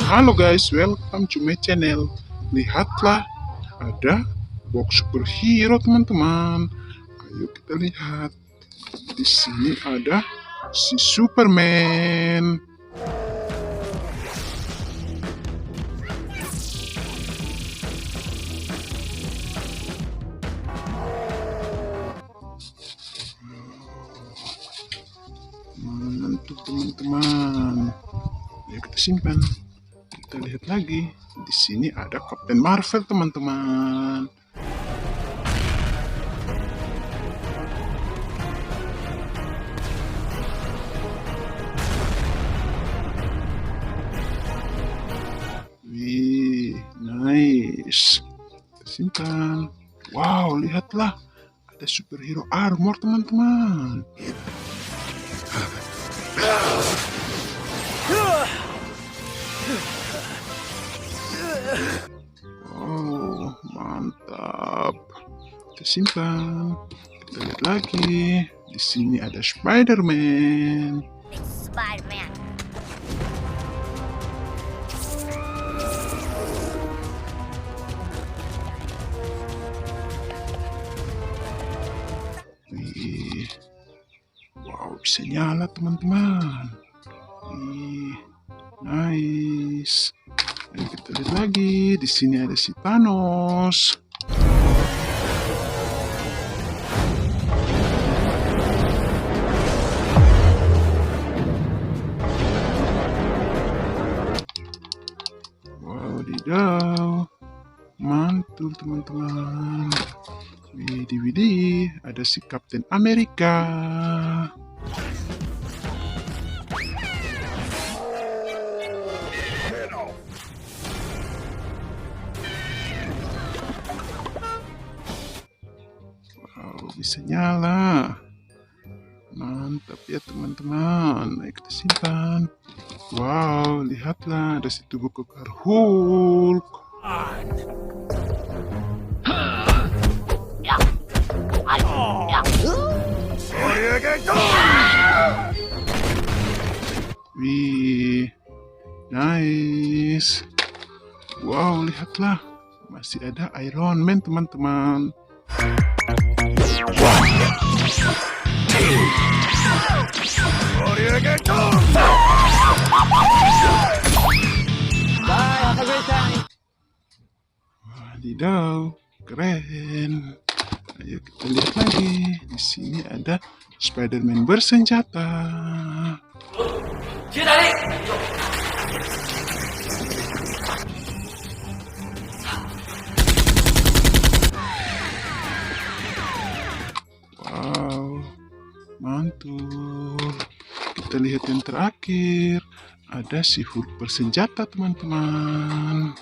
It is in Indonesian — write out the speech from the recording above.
Halo guys, welcome to my channel. Lihatlah, ada box superhero teman-teman. Ayo kita lihat. Di sini ada si Superman. Mantap teman-teman. Ayo kita simpan. Kita lihat lagi. Di sini ada Captain Marvel teman-teman. Wih, nice. Kita simpan. Wow, lihatlah. Ada superhero armor teman-teman. Oh, mantap. Kita simpan. Kita lihat lagi. Di sini ada Spider-Man. Spider-Man. Wih. Wow, bisa nyala teman-teman. Wih, nice. Ayo kita lihat lagi. Di sini ada si Thanos. Wow, didaw. Mantul teman-teman. Widih, ada si Captain Amerika. Wow, bisa nyala. Mantap ya teman-teman. Ayo kita simpan. Wow, lihatlah ada si tubuh kekar Hulk. Wih, nice. Wow, lihatlah. Masih ada Iron Man teman-teman. Wadidaw, keren. Ayo kita lihat lagi. Di sini ada Spider-Man bersenjata. Wow, mantul. Kita lihat yang terakhir. Ada si Hulk bersenjata teman-teman.